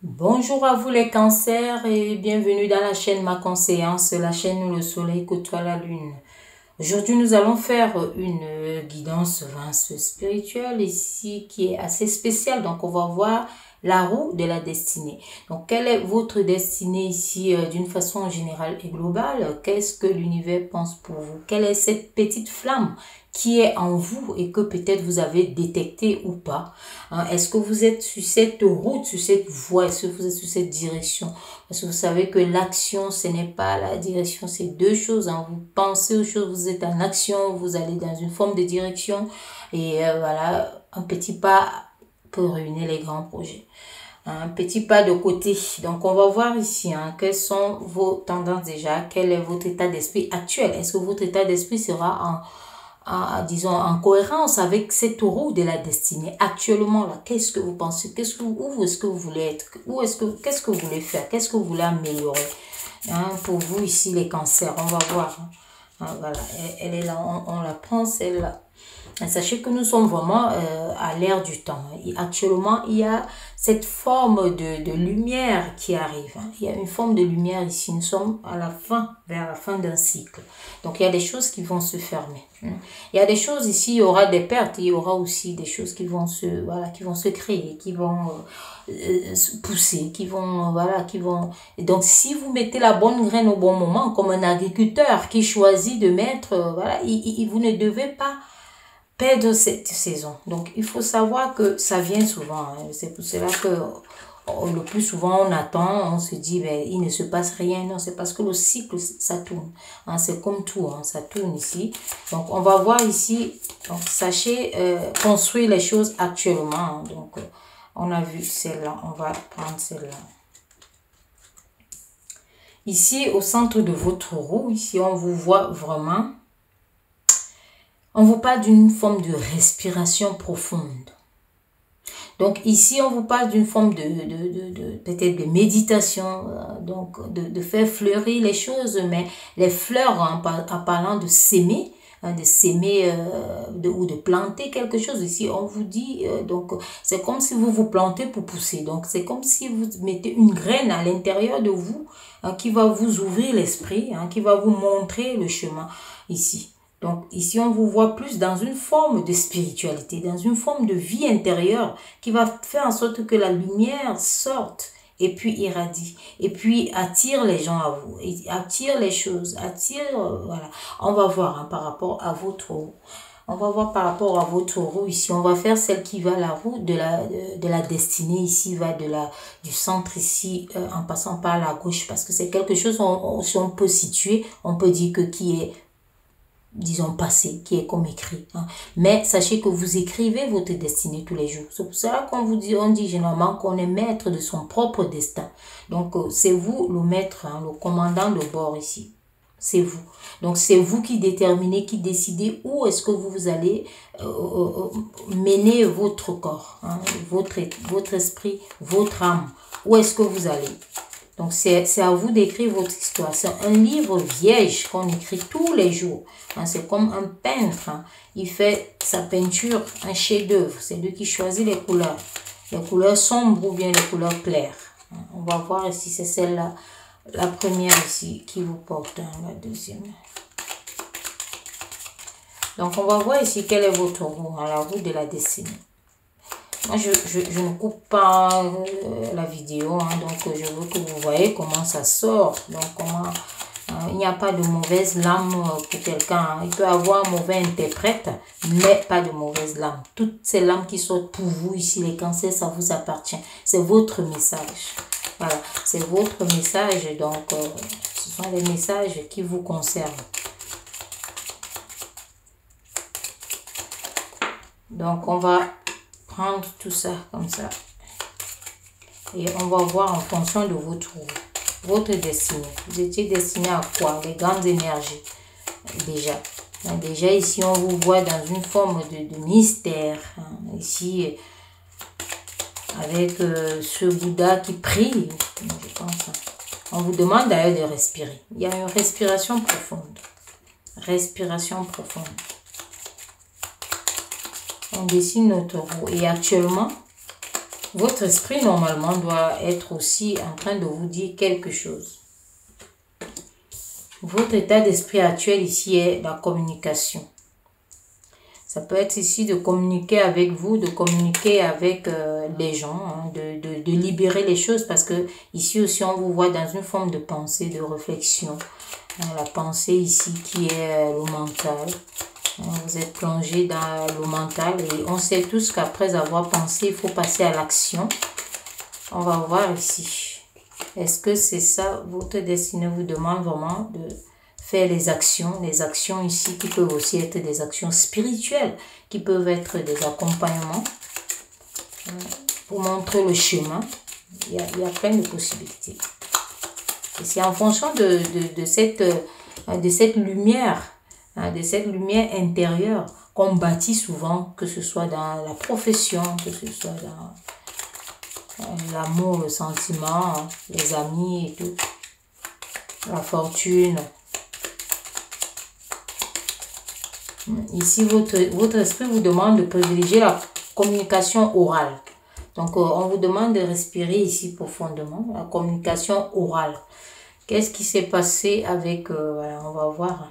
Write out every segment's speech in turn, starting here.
Bonjour à vous les cancers et bienvenue dans la chaîne Ma Conseillance, la chaîne où le soleil côtoie la lune. Aujourd'hui, nous allons faire une guidance spirituelle ici qui est assez spéciale. Donc, on va voir la roue de la destinée. Donc, quelle est votre destinée ici d'une façon générale et globale? Qu'est-ce que l'univers pense pour vous? Quelle est cette petite flamme qui est en vous et que peut-être vous avez détecté ou pas? Est-ce que vous êtes sur cette route, sur cette voie? Est-ce que vous êtes sur cette direction? Parce que vous savez que l'action, ce n'est pas la direction, c'est deux choses. Vous pensez aux choses, vous êtes en action, vous allez dans une forme de direction. Et voilà, un petit pas peut ruiner les grands projets. Un petit pas de côté. Donc, on va voir ici, quelles sont vos tendances déjà, quel est votre état d'esprit actuel. Est-ce que votre état d'esprit sera disons, en cohérence avec cette roue de la destinée. Actuellement, là, qu'est-ce que vous pensez? Où est-ce que vous voulez être? Qu'est-ce que vous voulez faire? Qu'est-ce que vous voulez améliorer? Pour vous, ici, les cancers, on va voir. Voilà, elle est là, on la prend, celle-là. Sachez que nous sommes vraiment à l'ère du temps. Actuellement, il y a cette forme de lumière qui arrive. Il y a une forme de lumière ici. Nous sommes à la fin, vers la fin d'un cycle. Donc, il y a des choses qui vont se fermer. Il y a des choses ici, il y aura des pertes. Il y aura aussi des choses qui vont se créer, qui vont pousser, qui vont. Donc, si vous mettez la bonne graine au bon moment, comme un agriculteur qui choisit de mettre, vous ne devez pas perdre cette saison. Donc, il faut savoir que ça vient souvent. C'est pour cela que le plus souvent, on attend, on se dit, il ne se passe rien. Non, c'est parce que le cycle, ça tourne. C'est comme tout, ça tourne ici. Donc, on va voir ici. Donc, sachez construire les choses actuellement. Donc, on a vu celle-là. On va prendre celle-là. Ici, au centre de votre roue, ici, on vous voit vraiment. On vous parle d'une forme de respiration profonde. Donc ici, on vous parle d'une forme peut-être de méditation, donc de faire fleurir les choses, mais les fleurs, en parlant de s'aimer, ou de planter quelque chose. Ici, on vous dit, donc c'est comme si vous vous plantez pour pousser. Donc c'est comme si vous mettez une graine à l'intérieur de vous qui va vous ouvrir l'esprit, qui va vous montrer le chemin ici. Donc ici, on vous voit plus dans une forme de spiritualité, dans une forme de vie intérieure qui va faire en sorte que la lumière sorte et puis irradie, et puis attire les gens à vous, et attire les choses, voilà. On va voir par rapport à votre roue. On va voir par rapport à votre roue ici. On va faire celle qui va la roue de la destinée ici, va du centre ici, en passant par la gauche, parce que c'est quelque chose, si on peut situer, on peut dire que qui est disons passé, qui est comme écrit. Mais sachez que vous écrivez votre destinée tous les jours. C'est pour ça qu'on vous dit, on dit généralement qu'on est maître de son propre destin. Donc c'est vous le maître, le commandant de bord ici. C'est vous. Donc c'est vous qui déterminez, qui décidez où est-ce que vous allez mener votre corps, votre esprit, votre âme. Où est-ce que vous allez? Donc, c'est à vous d'écrire votre histoire. C'est un livre vierge qu'on écrit tous les jours. C'est comme un peintre. Il fait sa peinture, un chef-d'œuvre. C'est lui qui choisit les couleurs sombres ou bien les couleurs claires. On va voir ici, c'est celle-là, la première ici qui vous porte, la deuxième. Donc, on va voir ici quelle est votre roue, la roue de la destinée. Moi, je ne coupe pas la vidéo, donc je veux que vous voyez comment ça sort. Donc, il n'y a pas de mauvaise lame pour quelqu'un. Il peut avoir un mauvais interprète, mais pas de mauvaise lame. Toutes ces lames qui sortent pour vous ici, les cancers, ça vous appartient. C'est votre message. Voilà, c'est votre message. Donc, ce sont les messages qui vous concernent. Donc, on va prendre tout ça comme ça et on va voir en fonction de votre destinée. Vous étiez destiné à quoi? Les grandes énergies déjà ici on vous voit dans une forme de mystère, ici avec ce Bouddha qui prie, je pense. On vous demande d'ailleurs de respirer. Il y a une respiration profonde, on dessine notre roue et actuellement Votre esprit, normalement, doit être aussi en train de vous dire quelque chose. Votre état d'esprit actuel ici est la communication. Ça peut être ici de communiquer avec vous, de communiquer avec les gens, hein, de libérer les choses, parce que ici aussi on vous voit dans une forme de pensée, de réflexion. La pensée ici qui est le mental. Vous êtes plongé dans le mental et on sait tous qu'après avoir pensé, il faut passer à l'action. On va voir ici. Est-ce que c'est ça, votre destinée vous demande vraiment de faire les actions ici qui peuvent aussi être des actions spirituelles, qui peuvent être des accompagnements pour montrer le chemin. Il y a plein de possibilités. Et c'est en fonction de cette lumière, de cette lumière intérieure qu'on bâtit souvent, que ce soit dans la profession, que ce soit dans l'amour, le sentiment, les amis et tout, la fortune. Ici, votre esprit vous demande de privilégier la communication orale. Donc, on vous demande de respirer ici profondément, la communication orale. Qu'est-ce qui s'est passé avec... voilà, on va voir.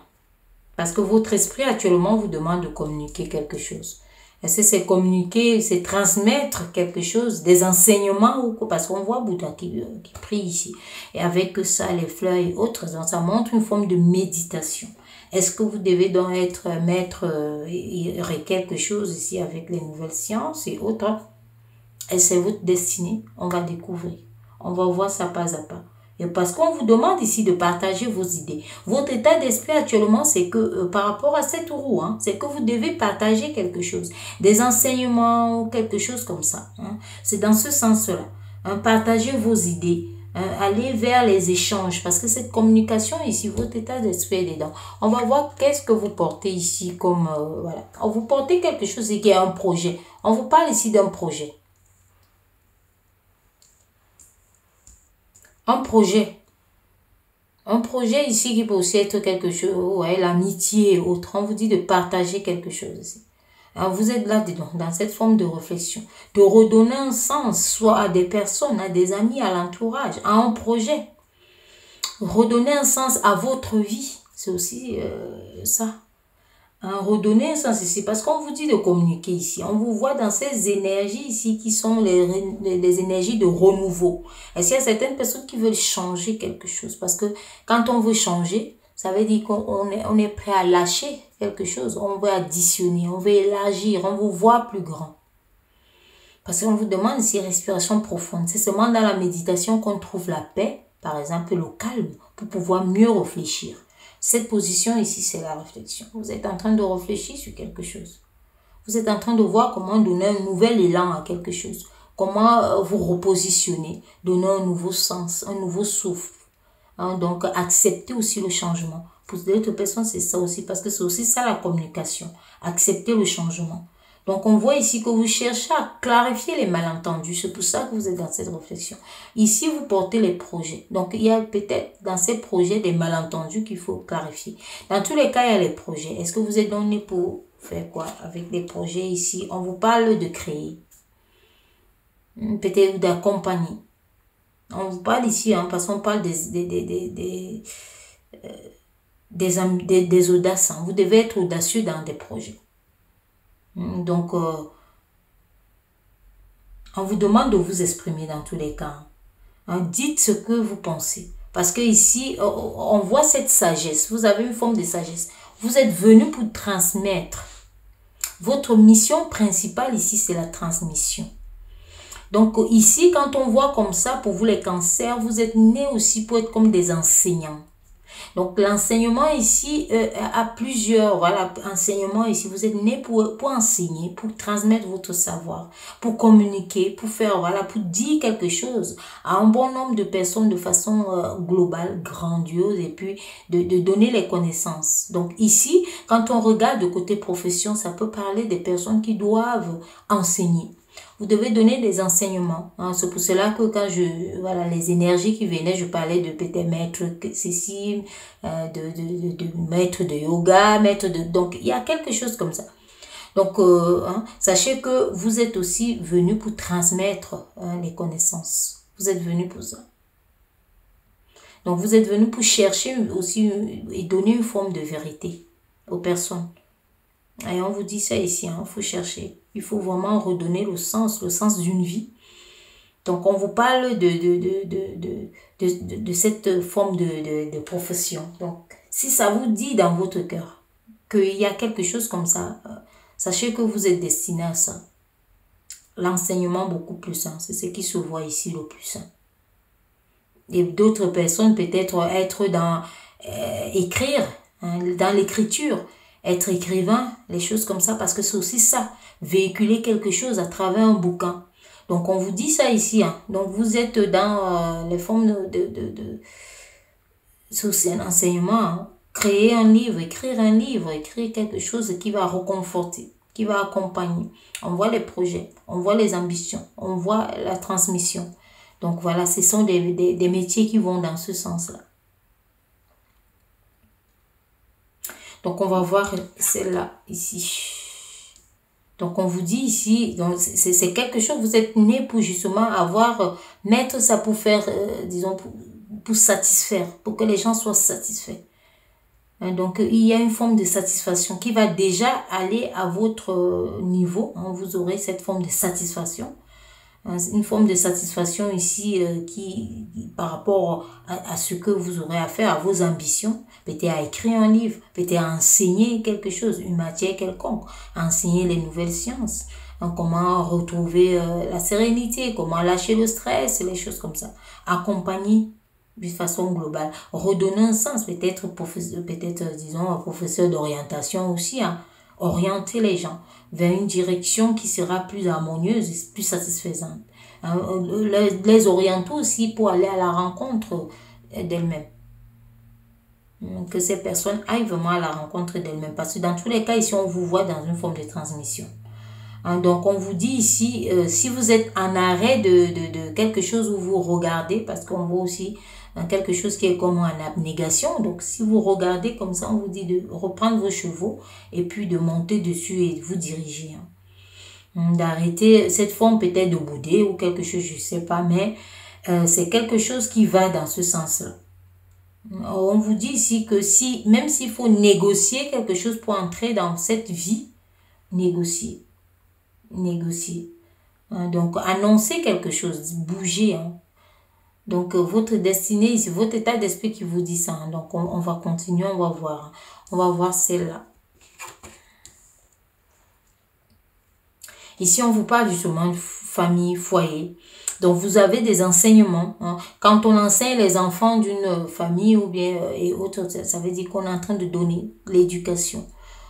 Parce que votre esprit actuellement vous demande de communiquer quelque chose. Est-ce que c'est communiquer, c'est transmettre quelque chose, des enseignements ou quoi? Parce qu'on voit Bouddha qui prie ici. Et avec ça, les fleurs et autres, donc ça montre une forme de méditation. Est-ce que vous devez donc être maître quelque chose ici avec les nouvelles sciences et autres? Et c'est votre destinée. On va découvrir. On va voir ça pas à pas. Et parce qu'on vous demande ici de partager vos idées. Votre état d'esprit actuellement, c'est que par rapport à cette roue, hein, c'est que vous devez partager quelque chose. Des enseignements ou quelque chose comme ça. Hein. C'est dans ce sens-là. Hein, partagez vos idées. Allez vers les échanges parce que cette communication ici, votre état d'esprit est dedans. On va voir qu'est-ce que vous portez ici comme... voilà. Vous portez quelque chose qui est un projet. On vous parle ici d'un projet. Un projet ici qui peut aussi être quelque chose, ouais, l'amitié et autre. On vous dit de partager quelque chose ici. Alors vous êtes là-dedans, dans cette forme de réflexion, de redonner un sens, soit à des personnes, à des amis, à l'entourage, à un projet. Redonner un sens à votre vie, c'est aussi ça. Hein, redonner un sens ici, parce qu'on vous dit de communiquer ici. On vous voit dans ces énergies ici qui sont les énergies de renouveau. Est-ce qu'il y a certaines personnes qui veulent changer quelque chose? Parce que quand on veut changer, ça veut dire qu'on est prêt à lâcher quelque chose. On veut additionner, on veut élargir, on vous voit plus grand. Parce qu'on vous demande ici respiration profonde. C'est seulement dans la méditation qu'on trouve la paix, par exemple le calme, pour pouvoir mieux réfléchir. Cette position ici, c'est la réflexion. Vous êtes en train de réfléchir sur quelque chose. Vous êtes en train de voir comment donner un nouvel élan à quelque chose. Comment vous repositionner, donner un nouveau sens, un nouveau souffle. Hein, donc, accepter aussi le changement. Pour d'autres personnes, c'est ça aussi, parce que c'est aussi ça la communication. Accepter le changement. Donc, on voit ici que vous cherchez à clarifier les malentendus. C'est pour ça que vous êtes dans cette réflexion. Ici, vous portez les projets. Donc, il y a peut-être dans ces projets des malentendus qu'il faut clarifier. Dans tous les cas, il y a les projets. Est-ce que vous êtes donné pour faire quoi avec les projets ici? On vous parle de créer. Peut-être d'accompagner. On vous parle ici, hein, parce qu'on parle des audaces. Hein. Vous devez être audacieux dans des projets. Donc, on vous demande de vous exprimer dans tous les cas. Hein, dites ce que vous pensez. Parce que ici, on voit cette sagesse. Vous avez une forme de sagesse. Vous êtes venu pour transmettre. Votre mission principale ici, c'est la transmission. Donc ici, quand on voit comme ça, pour vous les cancers, vous êtes nés aussi pour être comme des enseignants. Donc l'enseignement ici a plusieurs, voilà, enseignements ici. Vous êtes nés pour enseigner, pour transmettre votre savoir, pour communiquer, pour faire, voilà, pour dire quelque chose à un bon nombre de personnes de façon globale, grandiose, et puis de donner les connaissances. Donc ici, quand on regarde de côté profession, ça peut parler des personnes qui doivent enseigner. Vous devez donner des enseignements. Hein. C'est pour cela que quand voilà, les énergies qui venaient, je parlais de peut-être maître Cécile, de maître de yoga, donc il y a quelque chose comme ça. Donc, sachez que vous êtes aussi venu pour transmettre les connaissances. Vous êtes venu pour ça. Donc, vous êtes venu pour chercher aussi et donner une forme de vérité aux personnes. Et on vous dit ça ici, il faut chercher. Il faut vraiment redonner le sens d'une vie. Donc, on vous parle de cette forme de profession. Donc, si ça vous dit dans votre cœur qu'il y a quelque chose comme ça, sachez que vous êtes destiné à ça. L'enseignement beaucoup plus, c'est ce qui se voit ici le plus. Et d'autres personnes peut-être être dans écrire, dans l'écriture, être écrivain, les choses comme ça, parce que c'est aussi ça, véhiculer quelque chose à travers un bouquin. Donc, on vous dit ça ici. Donc, vous êtes dans les formes c'est un enseignement. Créer un livre, écrire quelque chose qui va reconforter, qui va accompagner. On voit les projets, on voit les ambitions, on voit la transmission. Donc, voilà, ce sont des métiers qui vont dans ce sens-là. Donc, on va voir celle-là, ici. Donc, on vous dit ici, c'est quelque chose, vous êtes né pour justement mettre ça pour faire, disons, pour satisfaire, pour que les gens soient satisfaits. Donc, il y a une forme de satisfaction qui va déjà aller à votre niveau. Vous aurez cette forme de satisfaction. Une forme de satisfaction ici qui par rapport à ce que vous aurez à faire, à vos ambitions, peut-être à écrire un livre, peut-être à enseigner quelque chose, une matière quelconque, à enseigner les nouvelles sciences, comment retrouver la sérénité, comment lâcher le stress, les choses comme ça. Accompagner de façon globale, redonner un sens, peut-être disons un professeur d'orientation aussi, orienter les gens vers une direction qui sera plus harmonieuse et plus satisfaisante. Les orienter aussi pour aller à la rencontre d'elles-mêmes. Que ces personnes aillent vraiment à la rencontre d'elles-mêmes. Parce que dans tous les cas, ici, on vous voit dans une forme de transmission. Donc, on vous dit ici, si vous êtes en arrêt de quelque chose où vous regardez, parce qu'on voit aussi quelque chose qui est comme en abnégation. Donc, si vous regardez comme ça, on vous dit de reprendre vos chevaux et puis de monter dessus et de vous diriger. D'arrêter cette forme peut-être de bouder ou quelque chose, je ne sais pas, mais c'est quelque chose qui va dans ce sens-là. On vous dit ici que même s'il faut négocier quelque chose pour entrer dans cette vie, négocier. Donc, annoncer quelque chose, bouger. Donc, votre destinée ici, votre état d'esprit qui vous dit ça. Donc, on va continuer, on va voir. On va voir celle-là. Ici, on vous parle justement de famille, foyer. Donc, vous avez des enseignements. Quand on enseigne les enfants d'une famille ou bien et autres, ça veut dire qu'on est en train de donner l'éducation.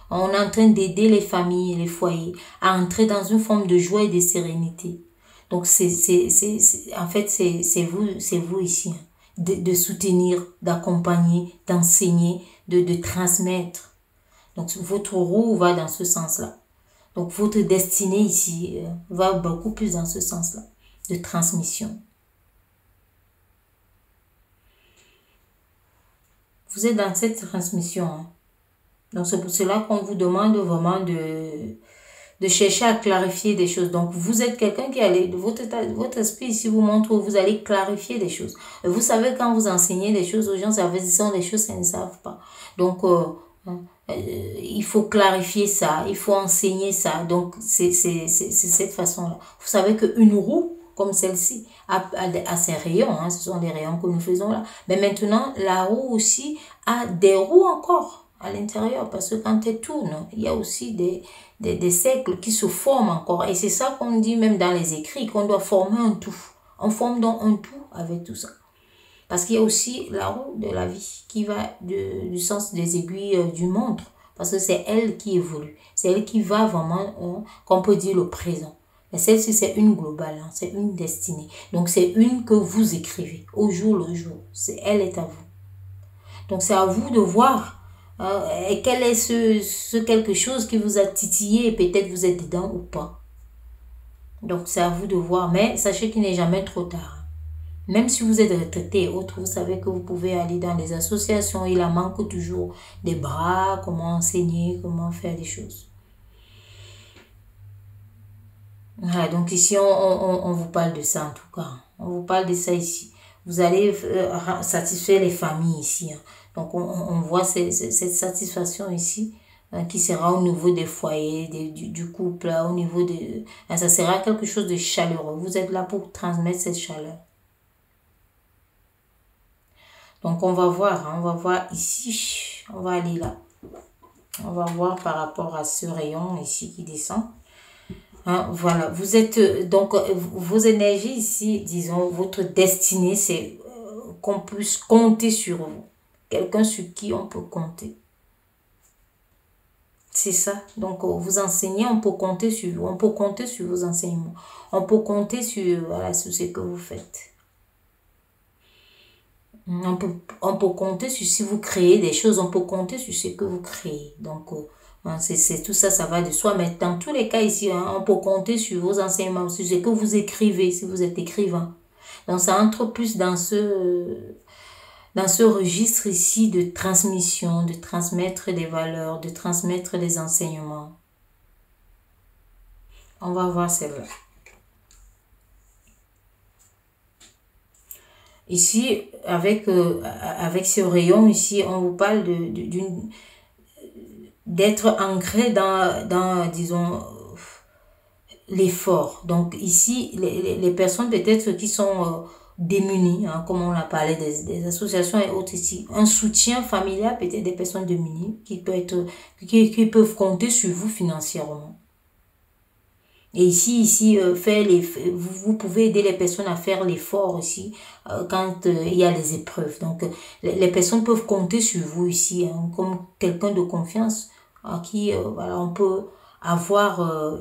On est en train d'aider les familles, les foyers à entrer dans une forme de joie et de sérénité. Donc, en fait, c'est vous ici, de soutenir, d'accompagner, d'enseigner, de transmettre. Donc, votre roue va dans ce sens-là. Donc, votre destinée ici va beaucoup plus dans ce sens-là, de transmission. Vous êtes dans cette transmission. Donc, c'est pour cela qu'on vous demande vraiment de chercher à clarifier des choses. Donc, vous êtes quelqu'un qui allait, votre esprit ici vous montre que vous allez clarifier des choses. Et vous savez, quand vous enseignez des choses aux gens, ça veut dire que ce sont des choses qu'ils ne savent pas. Donc, il faut clarifier ça, il faut enseigner ça. Donc, c'est cette façon-là. Vous savez qu'une roue, comme celle-ci, a ses rayons. Ce sont des rayons que nous faisons là. Mais maintenant, la roue aussi a des roues encore à l'intérieur, parce que quand elle tourne, il y a aussi des cercles qui se forment encore. Et c'est ça qu'on dit même dans les écrits, qu'on doit former un tout. On forme donc un tout avec tout ça. Parce qu'il y a aussi la roue de la vie qui va du sens des aiguilles d'une montre. Parce que c'est elle qui évolue. C'est elle qui va vraiment, qu'on peut dire, le présent. Mais celle-ci, c'est une globale, c'est une destinée. Donc, c'est une que vous écrivez au jour le jour. Elle est à vous. Donc, c'est à vous de voir et quel est ce quelque chose qui vous a titillé et peut-être vous êtes dedans ou pas. Donc, c'est à vous de voir. Mais sachez qu'il n'est jamais trop tard. Même si vous êtes retraité et autres, vous savez que vous pouvez aller dans les associations. Il en manque toujours des bras, comment enseigner, comment faire des choses. Ah, donc ici, on vous parle de ça en tout cas. On vous parle de ça ici. Vous allez satisfaire les familles ici, hein. Donc on voit cette satisfaction ici, hein, qui sera au niveau des foyers, du couple, là, au niveau de... ah, ça sera quelque chose de chaleureux. Vous êtes là pour transmettre cette chaleur. Donc on va voir, hein, on va voir ici. On va aller là. On va voir par rapport à ce rayon ici qui descend. Hein, voilà, vous êtes donc vos énergies ici, disons, votre destinée, c'est qu'on puisse compter sur vous. Quelqu'un sur qui on peut compter. C'est ça. Donc, vous enseignez, on peut compter sur vous. On peut compter sur vos enseignements. On peut compter sur, voilà, sur ce que vous faites. On peut compter sur si vous créez des choses, on peut compter sur ce que vous créez. Donc, hein, c'est tout ça, ça va de soi. Mais dans tous les cas ici, hein, on peut compter sur vos enseignements, sur ce que vous écrivez, si vous êtes écrivain. Donc, ça entre plus dans ce registre ici de transmission, de transmettre des valeurs, de transmettre des enseignements. On va voir celle-là. Ici, avec ce rayon ici, on vous parle d'être ancré disons, l'effort. Donc ici, les personnes peut-être qui sont démunies, hein, comme on a parlé des associations et autres ici, un soutien familial, peut-être des personnes démunies qui peuvent compter sur vous financièrement. Et ici vous pouvez aider les personnes à faire l'effort ici quand il y a les épreuves. Donc, les personnes peuvent compter sur vous ici, hein, comme quelqu'un de confiance à qui voilà, on peut avoir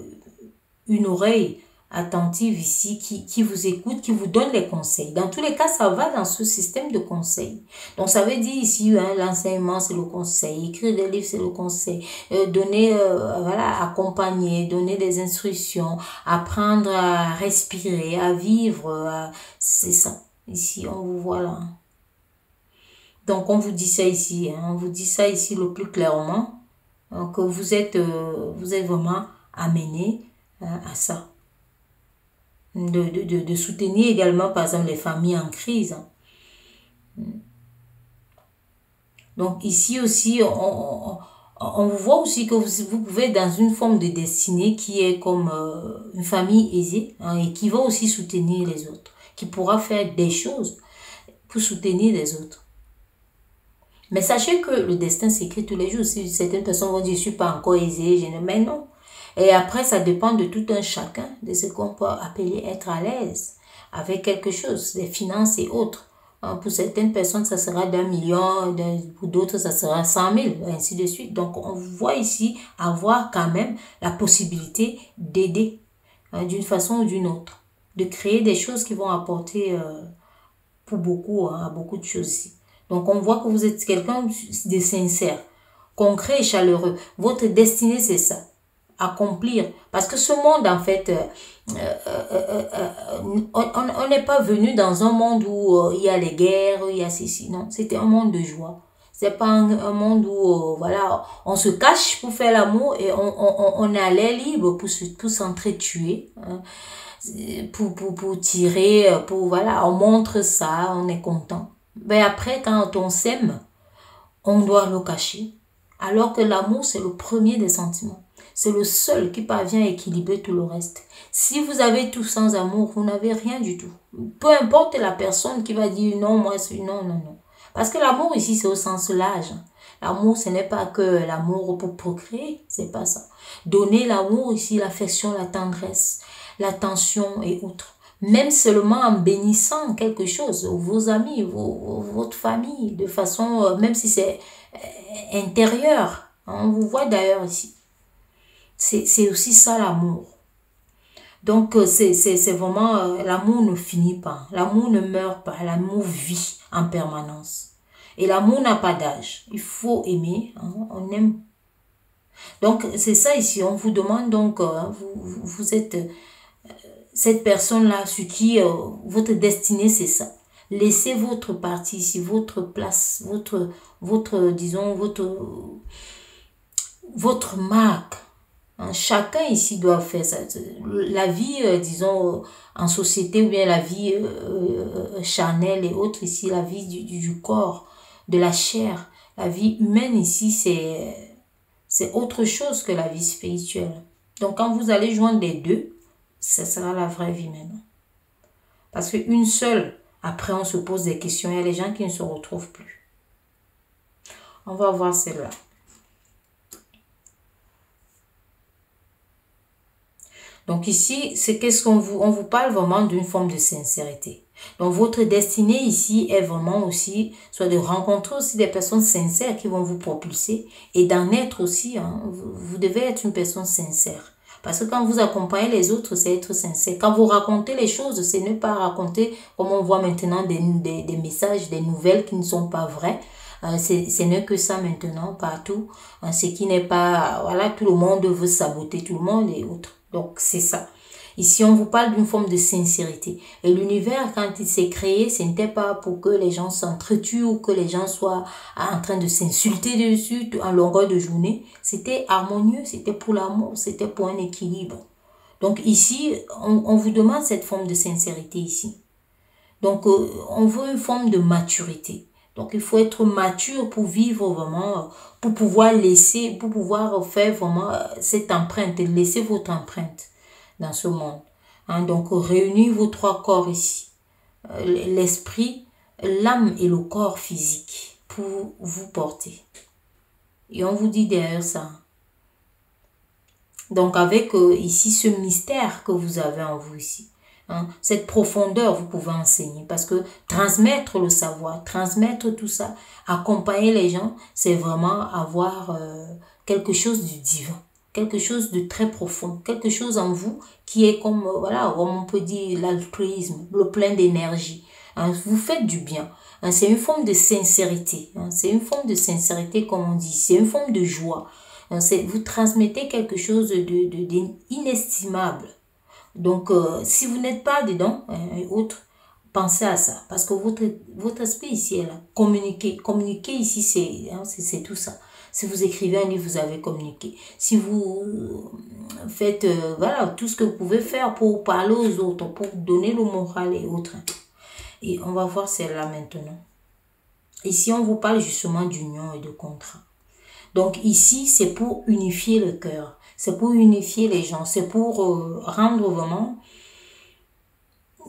une oreille attentive ici qui vous écoute, qui vous donne les conseils. Dans tous les cas, ça va dans ce système de conseils. Donc, ça veut dire ici, hein, l'enseignement, c'est le conseil. Écrire des livres, c'est le conseil. Donner, voilà, accompagner, donner des instructions, apprendre à respirer, à vivre. C'est ça. Ici, on vous voit là. Donc, on vous dit ça ici. Hein, on vous dit ça ici le plus clairement. Que vous êtes vraiment amené à ça. De soutenir également, par exemple, les familles en crise. Donc, ici aussi, on vous voit aussi que vous pouvez être dans une forme de destinée qui est comme une famille aisée, hein, et qui va aussi soutenir les autres, qui pourra faire des choses pour soutenir les autres. Mais sachez que le destin s'écrit tous les jours. Si certaines personnes vont dire, je ne suis pas encore aisée, mais non. Et après, ça dépend de tout un chacun, de ce qu'on peut appeler être à l'aise avec quelque chose, des finances et autres. Pour certaines personnes, ça sera d'1 million, pour d'autres, ça sera 100 000, ainsi de suite. Donc, on voit ici avoir quand même la possibilité d'aider d'une façon ou d'une autre, de créer des choses qui vont apporter pour beaucoup, à beaucoup de choses ici. Donc, on voit que vous êtes quelqu'un de sincère, concret et chaleureux. Votre destinée, c'est ça. Accomplir. Parce que ce monde, en fait, on n'est pas venu dans un monde où il y a les guerres, il y a ceci. Non, c'était un monde de joie. C'est pas un monde où, voilà, on se cache pour faire l'amour et on est à l'air libre pour s'entretuer, hein, pour tirer, voilà, on montre ça, on est content. Mais après, quand on s'aime, on doit le cacher. Alors que l'amour, c'est le premier des sentiments. C'est le seul qui parvient à équilibrer tout le reste. Si vous avez tout sans amour, vous n'avez rien du tout. Peu importe la personne qui va dire non, moi, c'est non, non, non. Parce que l'amour ici, c'est au sens large. L'amour, ce n'est pas que l'amour pour procréer, c'est pas ça. Donner l'amour ici, l'affection, la tendresse, l'attention et autres. Même seulement en bénissant quelque chose, vos amis, votre famille, de façon, même si c'est intérieur. On vous voit d'ailleurs ici. C'est aussi ça l'amour. Donc, c'est vraiment, l'amour ne finit pas. L'amour ne meurt pas. L'amour vit en permanence. Et l'amour n'a pas d'âge. Il faut aimer. Hein, on aime. Donc, c'est ça ici. On vous demande donc, vous êtes cette personne-là sur qui votre destinée, c'est ça. Laissez votre partie ici, votre place, disons, votre marque, Hein. Chacun ici doit faire ça. La vie, disons, en société ou bien la vie charnelle et autres ici, la vie du corps, de la chair. La vie humaine ici, c'est autre chose que la vie spirituelle. Donc quand vous allez joindre les deux, ce sera la vraie vie maintenant. Parce qu'une seule, après on se pose des questions, il y a des gens qui ne se retrouvent plus. On va voir celle-là. Donc ici, c'est qu'est-ce qu'on on vous parle vraiment d'une forme de sincérité. Donc votre destinée ici est vraiment aussi, soit de rencontrer aussi des personnes sincères qui vont vous propulser et d'en être aussi, hein, vous devez être une personne sincère. Parce que quand vous accompagnez les autres, c'est être sincère. Quand vous racontez les choses, c'est ne pas raconter, comme on voit maintenant, des messages, des nouvelles qui ne sont pas vraies. Ce n'est que ça maintenant, partout. Ce qui n'est pas, voilà, tout le monde veut saboter tout le monde et autres. Donc, c'est ça. Ici, on vous parle d'une forme de sincérité. Et l'univers, quand il s'est créé, ce n'était pas pour que les gens s'entretuent ou que les gens soient en train de s'insulter dessus en longueur de journée. C'était harmonieux, c'était pour l'amour, c'était pour un équilibre. Donc ici, on vous demande cette forme de sincérité ici. Donc, on veut une forme de maturité. Donc, il faut être mature pour vivre vraiment, pour pouvoir laisser, pour pouvoir faire vraiment cette empreinte, laisser votre empreinte dans ce monde. Hein, donc, réunir vos trois corps ici. L'esprit, l'âme et le corps physique pour vous porter. Et on vous dit derrière ça. Donc, avec ici ce mystère que vous avez en vous ici. Hein, cette profondeur, vous pouvez enseigner. Parce que transmettre le savoir, transmettre tout ça, accompagner les gens, c'est vraiment avoir quelque chose du divin. Quelque chose de très profond, quelque chose en vous qui est comme, voilà, comme on peut dire l'altruisme, le plein d'énergie. Hein, vous faites du bien. Hein, c'est une forme de sincérité. Hein, c'est une forme de sincérité, comme on dit. C'est une forme de joie. Hein, vous transmettez quelque chose d'inestimable. Donc, si vous n'êtes pas dedans, et autres, pensez à ça. Parce que votre esprit ici est là. Communiquer. Communiquer ici, c'est tout ça. Si vous écrivez un livre, vous avez communiqué. Si vous faites voilà, tout ce que vous pouvez faire pour parler aux autres, pour donner le moral et autres. Et on va voir celle-là maintenant. Ici, on vous parle justement d'union et de contrat. Donc ici, c'est pour unifier le cœur. C'est pour unifier les gens. C'est pour rendre vraiment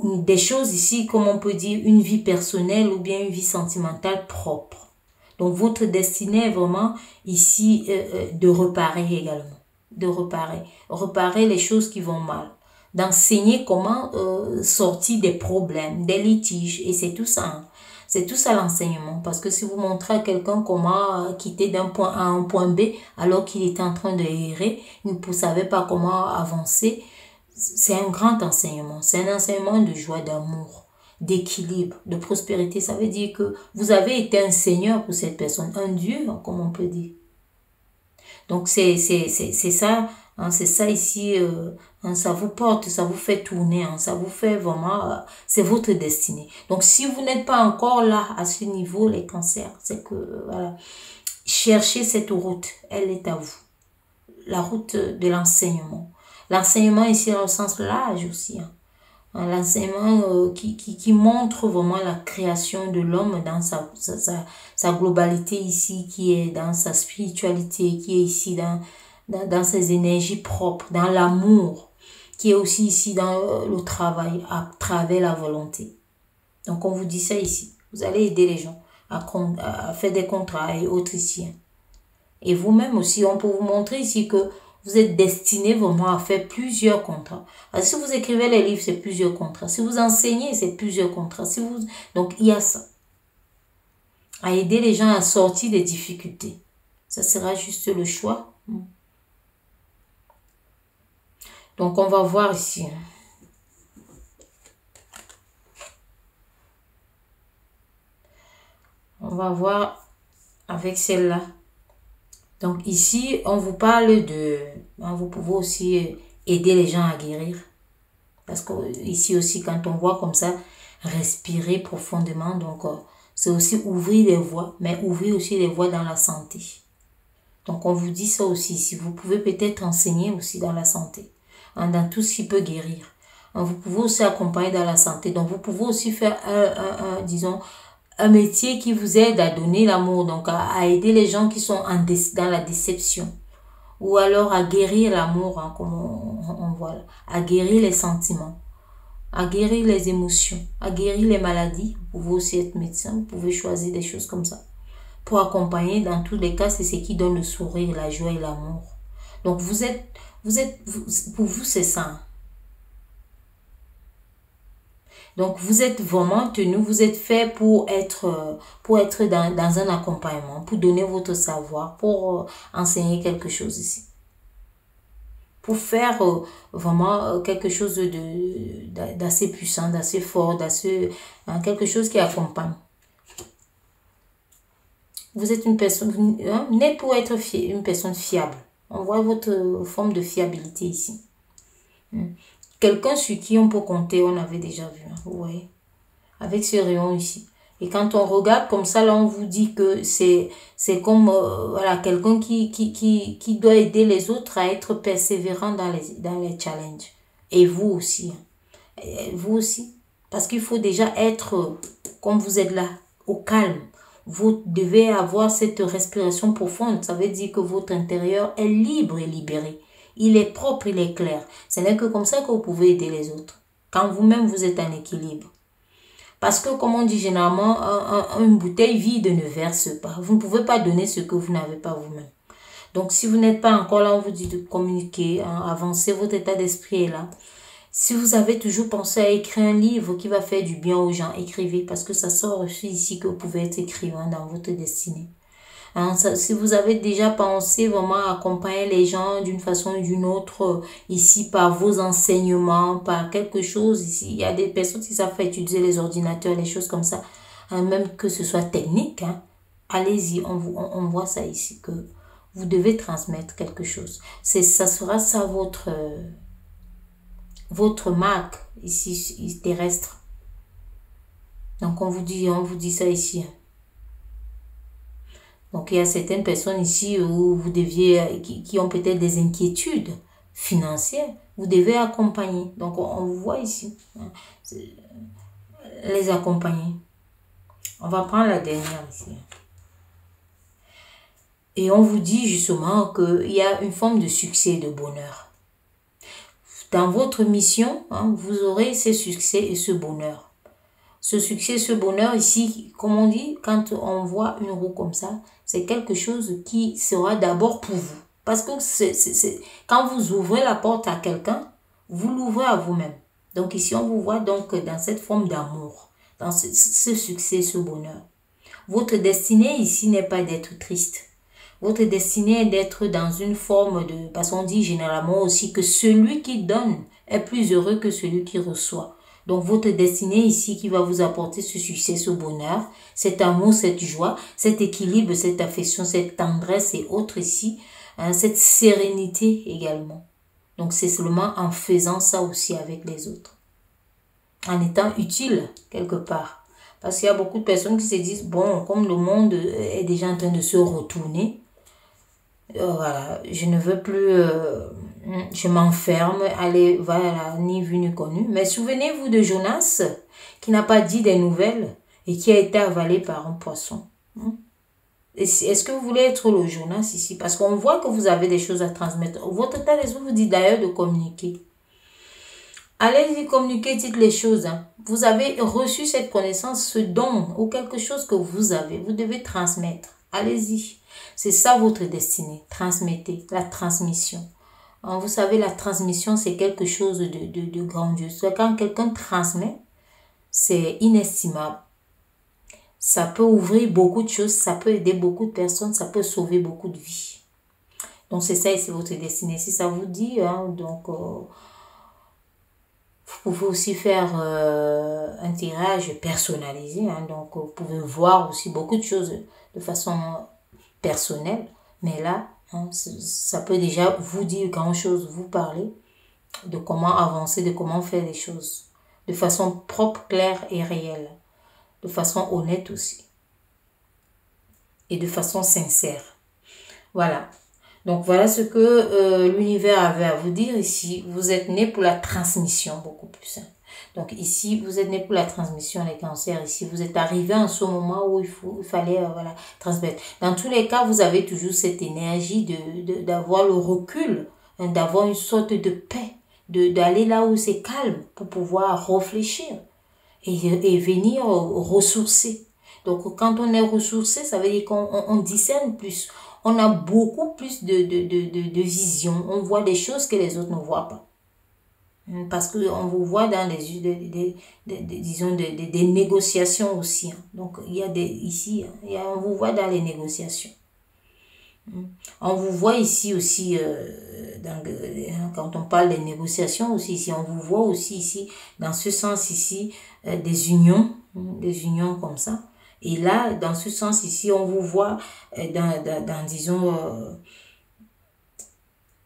des choses ici, comme on peut dire, une vie personnelle ou bien une vie sentimentale propre. Donc, votre destinée est vraiment ici de reparer également. De reparer. Reparer les choses qui vont mal. D'enseigner comment sortir des problèmes, des litiges. Et c'est tout ça. Hein. C'est tout ça l'enseignement. Parce que si vous montrez à quelqu'un comment quitter d'un point A à un point B, alors qu'il était en train de errer, il ne savait pas comment avancer, c'est un grand enseignement. C'est un enseignement de joie, d'amour, d'équilibre, de prospérité. Ça veut dire que vous avez été un seigneur pour cette personne, un Dieu, comme on peut dire. Donc c'est ça, hein, c'est ça ici, hein, ça vous porte, ça vous fait tourner, hein, ça vous fait vraiment, c'est votre destinée. Donc si vous n'êtes pas encore là à ce niveau, les cancers, c'est que, voilà, cherchez cette route, elle est à vous. La route de l'enseignement. L'enseignement ici dans le sens large aussi, hein. L'enseignement qui montre vraiment la création de l'homme dans sa globalité ici, qui est dans sa spiritualité, qui est ici dans ses énergies propres, dans l'amour, qui est aussi ici dans le travail, à travers la volonté. Donc on vous dit ça ici. Vous allez aider les gens à faire des contrats et autres ici. Et vous-même aussi, on peut vous montrer ici que vous êtes destiné vraiment à faire plusieurs contrats. Alors, si vous écrivez les livres, c'est plusieurs contrats. Si vous enseignez, c'est plusieurs contrats. Donc, il y a ça. À aider les gens à sortir des difficultés. Ça sera juste le choix. Donc, on va voir ici. On va voir avec celle-là. Donc ici, on vous parle de... Vous pouvez aussi aider les gens à guérir. Parce que ici aussi, quand on voit comme ça, respirer profondément, donc c'est aussi ouvrir les voies, mais ouvrir aussi les voies dans la santé. Donc, on vous dit ça aussi. Si vous pouvez peut-être enseigner aussi dans la santé, hein, dans tout ce qui peut guérir. Hein, vous pouvez aussi accompagner dans la santé. Donc, vous pouvez aussi faire disons, un métier qui vous aide à donner l'amour, donc à aider les gens qui sont dans la déception. Ou alors à guérir l'amour, hein, comme on voit là. À guérir les sentiments, à guérir les émotions, à guérir les maladies. Vous pouvez aussi être médecin, vous pouvez choisir des choses comme ça. Pour accompagner, dans tous les cas, c'est ce qui donne le sourire, la joie et l'amour. Donc pour vous, c'est ça. Donc, vous êtes vraiment tenu, vous êtes fait pour être dans un accompagnement, pour donner votre savoir, pour enseigner quelque chose ici. Pour faire vraiment quelque chose d'assez puissant, d'assez fort, quelque chose qui accompagne. Vous êtes une personne, née pour être une personne fiable. On voit votre forme de fiabilité ici. Quelqu'un sur qui on peut compter, on avait déjà vu. Vous voyez. Avec ce rayon ici. Et quand on regarde comme ça, là, on vous dit que c'est comme voilà, quelqu'un qui doit aider les autres à être persévérant dans les challenges. Et vous aussi. Et vous aussi. Parce qu'il faut déjà être, comme vous êtes là, au calme. Vous devez avoir cette respiration profonde. Ça veut dire que votre intérieur est libre et libéré. Il est propre, il est clair. Ce n'est que comme ça que vous pouvez aider les autres. Quand vous-même, vous êtes en équilibre. Parce que, comme on dit généralement, une bouteille vide ne verse pas. Vous ne pouvez pas donner ce que vous n'avez pas vous-même. Donc, si vous n'êtes pas encore là, on vous dit de communiquer, hein, avancer, votre état d'esprit est là. Si vous avez toujours pensé à écrire un livre qui va faire du bien aux gens, écrivez, parce que ça sort aussi ici que vous pouvez être écrivain dans votre destinée. Hein, si vous avez déjà pensé vraiment à accompagner les gens d'une façon ou d'une autre, ici par vos enseignements, par quelque chose, ici il y a des personnes qui savent utiliser les ordinateurs, les choses comme ça, hein, même que ce soit technique, hein, allez-y, on voit ça ici, que vous devez transmettre quelque chose. Ça sera ça votre marque ici terrestre. Donc on vous dit ça ici. Donc il y a certaines personnes ici où vous deviez, qui ont peut-être des inquiétudes financières, vous devez accompagner. Donc on vous voit ici, hein, les accompagner. On va prendre la dernière ici. Et on vous dit justement qu'il y a une forme de succès et de bonheur. Dans votre mission, hein, vous aurez ce succès et ce bonheur. Ce succès, ce bonheur ici, comme on dit, quand on voit une roue comme ça, c'est quelque chose qui sera d'abord pour vous. Parce que quand vous ouvrez la porte à quelqu'un, vous l'ouvrez à vous-même. Donc ici, on vous voit donc dans cette forme d'amour, dans ce succès, ce bonheur. Votre destinée ici n'est pas d'être triste. Votre destinée est d'être dans une forme de... Parce qu'on dit généralement aussi que celui qui donne est plus heureux que celui qui reçoit. Donc votre destinée ici qui va vous apporter ce succès, ce bonheur, cet amour, cette joie, cet équilibre, cette affection, cette tendresse et autres ici, hein, cette sérénité également. Donc c'est seulement en faisant ça aussi avec les autres. En étant utile quelque part. Parce qu'il y a beaucoup de personnes qui se disent, bon, comme le monde est déjà en train de se retourner, voilà, je ne veux plus, je m'enferme, allez, voilà, ni vu ni connu. Mais souvenez-vous de Jonas, qui n'a pas dit des nouvelles et qui a été avalé par un poisson. Est-ce que vous voulez être le Jonas ici? Parce qu'on voit que vous avez des choses à transmettre. Votre état d'esprit vous dit d'ailleurs de communiquer. Allez-y communiquer, dites les choses. Hein. Vous avez reçu cette connaissance, ce don ou quelque chose que vous avez. Vous devez transmettre. Allez-y. C'est ça votre destinée. Transmettez. La transmission. Vous savez, la transmission, c'est quelque chose de grandiose. Quand quelqu'un transmet, c'est inestimable. Ça peut ouvrir beaucoup de choses. Ça peut aider beaucoup de personnes. Ça peut sauver beaucoup de vies. Donc, c'est ça ici votre destinée. Si ça vous dit, hein, donc... vous pouvez aussi faire un tirage personnalisé. Hein, donc, vous pouvez voir aussi beaucoup de choses de façon personnelle. Mais là, hein, ça peut déjà vous dire grand chose, vous parler de comment avancer, de comment faire les choses. De façon propre, claire et réelle. De façon honnête aussi. Et de façon sincère. Voilà. Donc, voilà ce que l'univers avait à vous dire ici. Vous êtes né pour la transmission, beaucoup plus. Hein. Donc, ici, vous êtes né pour la transmission, les cancers. Ici, vous êtes arrivé en ce moment où il fallait voilà, transmettre. Dans tous les cas, vous avez toujours cette énergie d'avoir le recul, hein, d'avoir une sorte de paix, d'aller là où c'est calme pour pouvoir réfléchir et venir ressourcer. Donc, quand on est ressourcé, ça veut dire qu'on discerne plus. On a beaucoup plus de vision. On voit des choses que les autres ne voient pas. Parce qu'on vous voit dans disons des négociations aussi. Hein. Donc, il y a ici, on vous voit dans les négociations. On vous voit ici aussi, quand on parle des négociations aussi, ici, on vous voit aussi ici, dans ce sens ici, des unions comme ça. Et là, dans ce sens ici, on vous voit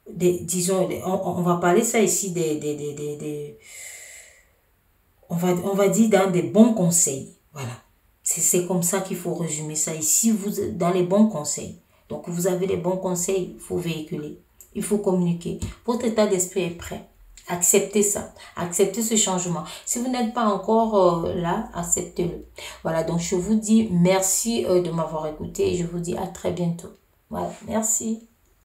disons, on va parler ça ici, on va dire dans des bons conseils. Voilà. C'est comme ça qu'il faut résumer ça. Ici, vous êtes dans les bons conseils. Donc, vous avez les bons conseils, il faut véhiculer. Il faut communiquer. Votre état d'esprit est prêt. Acceptez ça. Acceptez ce changement. Si vous n'êtes pas encore là, acceptez-le. Voilà, donc je vous dis merci de m'avoir écouté et je vous dis à très bientôt. Voilà, merci.